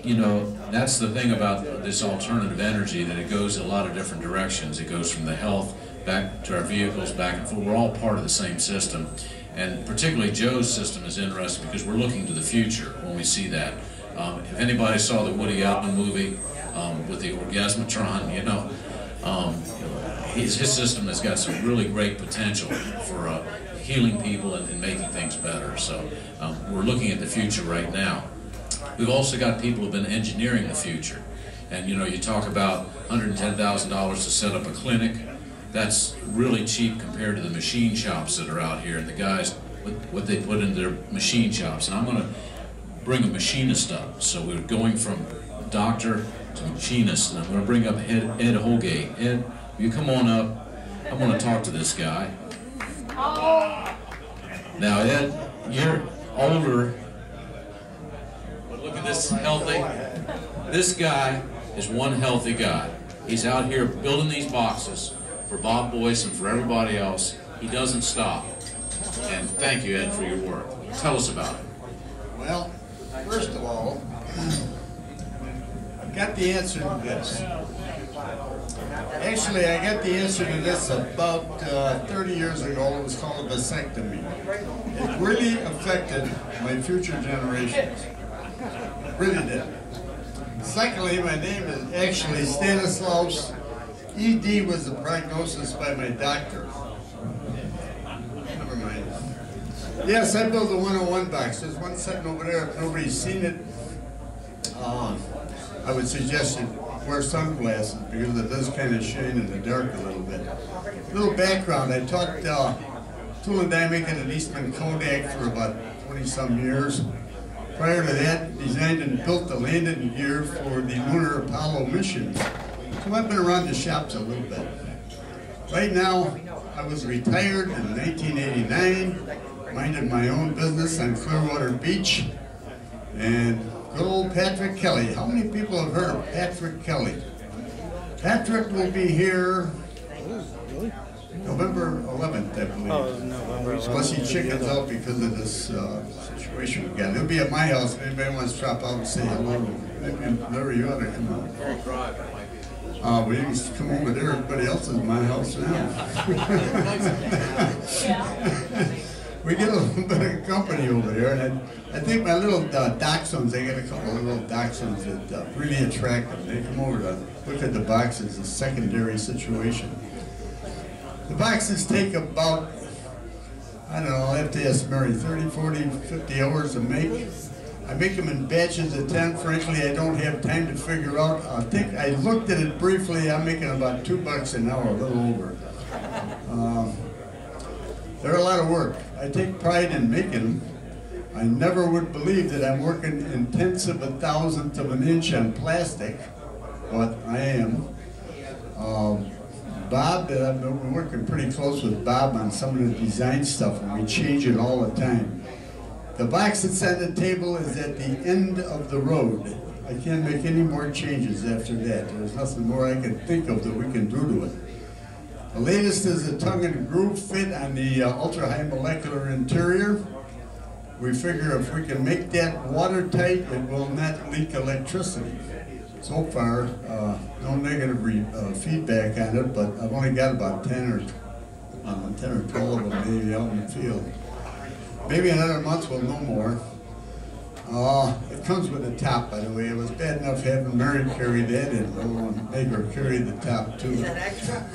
you know, that's the thing about this alternative energy, that it goes in a lot of different directions. It goes from the health back to our vehicles, back and forth. We're all part of the same system. And particularly Joe's system is interesting because we're looking to the future when we see that. If anybody saw the Woody Allen movie with the Orgasmatron, you know, his system has got some really great potential for healing people and making things better. So we're looking at the future right now. We've also got people who've been engineering the future. And you know, you talk about $110,000 to set up a clinic. That's really cheap compared to the machine shops that are out here, and the guys, what they put in their machine shops. And I'm going to bring a machinist up. So we're going from doctor to machinist, and I'm going to bring up Ed Holdgate. Ed, will you come on up? I want to talk to this guy. Now, Ed, you're older, but look at this healthy. This guy is one healthy guy. He's out here building these boxes for Bob Boyce and for everybody else. He doesn't stop. And thank you, Ed, for your work. Tell us about it. Well, first of all, I've got the answer to this. Actually, I got the answer to this about 30 years ago. It was called a vasectomy. It really affected my future generations. It really did. Secondly, my name is actually Stanislaus. ED was the prognosis by my doctor. Never mind. Yes, I built a 101 box. There's one sitting over there. If nobody's seen it, I would suggest you wear sunglasses because it does kind of shine in the dark a little bit. A little background. I taught tool and die making at Eastman Kodak for about 20-some years. Prior to that, designed and built the landing gear for the lunar Apollo missions. So I've been around the shops a little bit. Right now, I was retired in 1989, minded my own business on Clearwater Beach, and good old Patrick Kelly. How many people have heard of Patrick Kelly? Patrick will be here November 11th, I believe. Oh, November 11th. Unless he chickens out because of this situation we've got. He'll be at my house if anybody wants to drop out and say hello. Maybe Larry, you ought to come out. Well, you can come over there. Everybody else is at my house now. We get a little bit of company over there, and I think my little dachshunds, I got a couple of little dachshunds that really attract them. They come over to look at the boxes, a secondary situation. The boxes take about, I don't know, I'll have to ask Mary, 30, 40, 50 hours to make. I make them in batches of 10. Frankly, I don't have time to figure out. I think I looked at it briefly. I'm making about $2 an hour, a little over. They're a lot of work. I take pride in making them. I never would believe that I'm working in tenths of a thousandth of an inch on plastic, but I am. Bob, I've been working pretty close with Bob on some of the design stuff, and we change it all the time. The box that's on the table is at the end of the road. I can't make any more changes after that. There's nothing more I can think of that we can do to it. The latest is a tongue and groove fit on the ultra-high molecular interior. We figure if we can make that watertight, it will not leak electricity. So far, no negative feedback on it, but I've only got about 10 or 12 of them maybe out in the field. Maybe another month we'll know more. It comes with a top, by the way. It was bad enough having Mary carry that, and we'll make her carry the top too. Is that extra?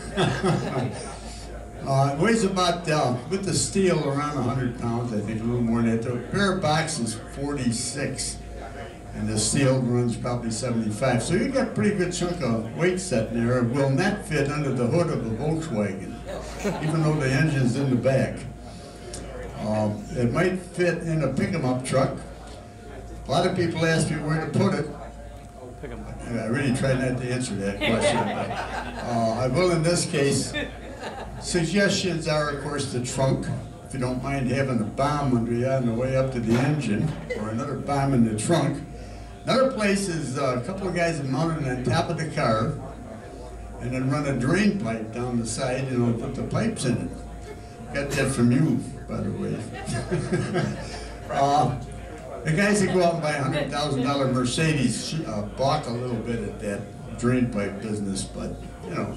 It weighs about, with the steel, around 100 pounds, I think, a little more than that. The bare box is 46, and the steel runs probably 75. So you got a pretty good chunk of weight set in there. It will not fit under the hood of a Volkswagen, even though the engine's in the back. It might fit in a pick-em-up truck. A lot of people ask me where to put it. I really try not to answer that question, but I will in this case. Suggestions are, of course, the trunk. If you don't mind having a bomb under you on the way up to the engine, or another bomb in the trunk. Another place is a couple of guys have mounted on top of the car and then run a drain pipe down the side, you know, put the pipes in it. Got that from you, by the way. The guys that go out and buy $100,000 Mercedes balk a little bit at that drain pipe business, but you know.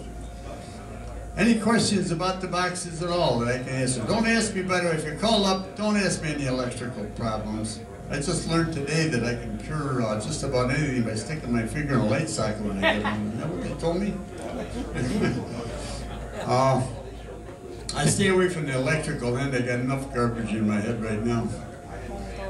Any questions about the boxes at all that I can answer? Don't ask me, by the way, if you call up, don't ask me any electrical problems. I just learned today that I can cure just about anything by sticking my finger in a light socket when I get one. Is that what they told me? I stay away from the electrical end. I got enough garbage in my head right now.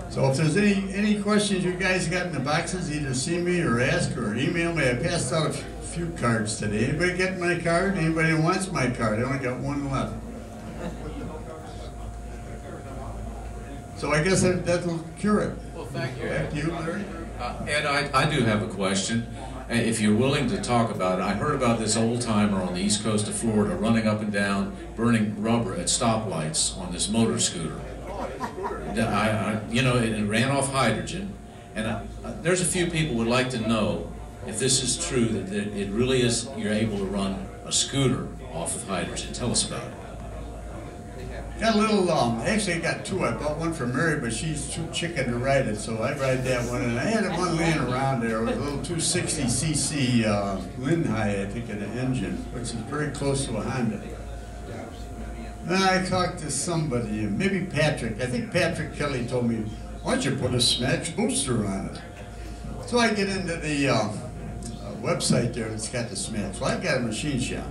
So if there's any questions you guys got in the boxes, either see me or ask or email me. I passed out a few cards today. Anybody get my card? Anybody who wants my card? I only got one left. So I guess that'll cure it. Well, thank you. Back to you, Larry. Ed, I do have a question. If you're willing to talk about it, I heard about this old timer on the east coast of Florida running up and down, burning rubber at stoplights on this motor scooter. You know, it ran off hydrogen, and there's a few people would like to know if this is true, that it really is, you're able to run a scooter off of hydrogen. Tell us about it. Got a little, actually I got two. I bought one for Mary, but she's too chicken to ride it, so I ride that one. And I had one laying around there with a little 260cc Lindhigh, I think, in the engine, which is very close to a Honda. Then I talked to somebody, maybe Patrick. I think Patrick Kelly told me, why don't you put a Smax booster on it? So I get into the website there, it's got the Smax. Well, I've got a machine shop.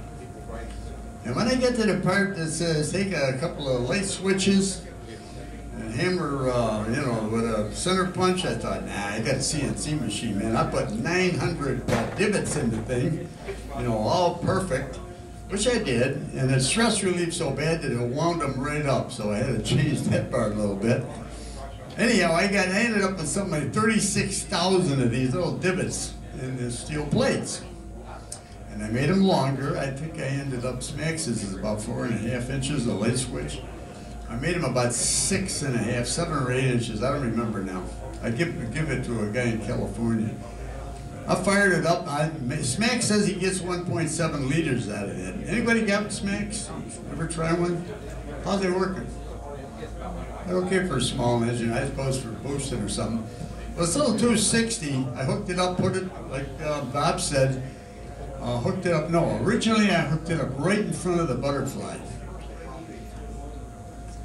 And when I get to the part that says take a couple of light switches and hammer, you know, with a center punch, I thought, nah, I got a CNC machine, man. I put 900 divots in the thing, you know, all perfect, which I did. And the stress relief so bad that it wound them right up, so I had to change that part a little bit. Anyhow, I ended up with something like 36,000 of these little divots in the steel plates. And I made them longer. I think I ended up, Smax's is about 4.5 inches, the light switch. I made them about 6.5, 7 or 8 inches, I don't remember now. I give it to a guy in California. I fired it up. Smax says he gets 1.7 liters out of it. Anybody got Smax? Ever try one? How's it working? They're okay for a small engine, I suppose for boosting or something. Well, it's a little 260. I hooked it up, put it, like Bob said, hooked it up. No, originally I hooked it up right in front of the butterfly.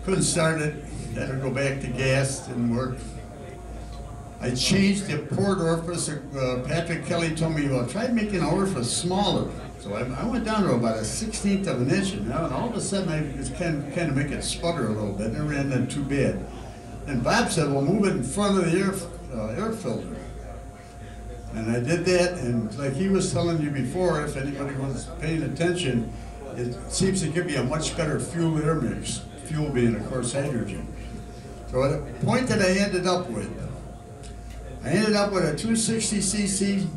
Couldn't start it, had to go back to gas, didn't work. I changed the port orifice. Patrick Kelly told me, well, try making an orifice smaller. So I went down to about 1/16 of an inch, and all of a sudden I was kind of make it sputter a little bit, and it ran that too bad. And Bob said, well, move it in front of the air filter. And I did that, and like he was telling you before, if anybody was paying attention, it seems to give you a much better fuel-air mix, fuel being, of course, hydrogen. So at the point that I ended up with a 260cc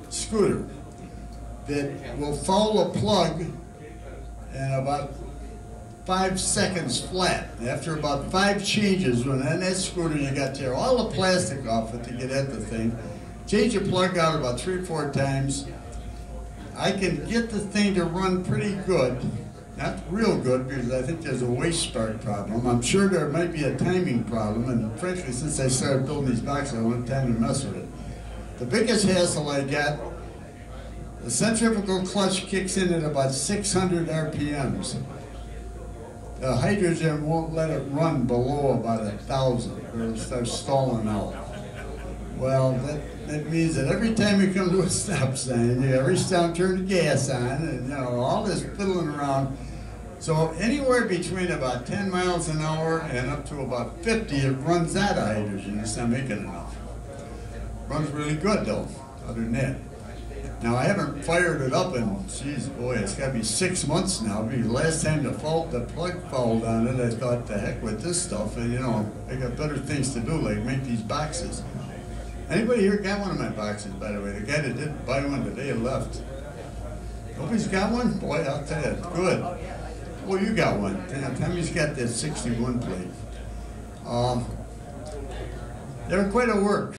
scooter that will follow a plug in about 5 seconds flat. After about 5 changes, when on that scooter you got to tear all the plastic off it to get at the thing, change the plug out about 3 or 4 times. I can get the thing to run pretty good. Not real good, because I think there's a waste spark problem. I'm sure there might be a timing problem, and frankly, since I started building these boxes, I don't have time to mess with it. The biggest hassle I got, the centrifugal clutch kicks in at about 600 RPMs. The hydrogen won't let it run below about 1,000, or it'll start stalling out. Well, that means that every time you come to a stop sign, you reach down, turn the gas on, and you know, all this fiddling around. So anywhere between about 10 miles an hour and up to about 50, it runs out of hydrogen. It's not making enough. Runs really good though, other than that. Now I haven't fired it up in, geez, boy, it's got to be 6 months now. Because last time the plug fouled on it, I thought, the heck with this stuff. And you know, I got better things to do, like make these boxes. Anybody here got one of my boxes, by the way? The guy that did buy one today left. Nobody's got one? Boy, I'll tell you, good. Oh, you got one. Tammy's got that 61 plate. They're quite a work.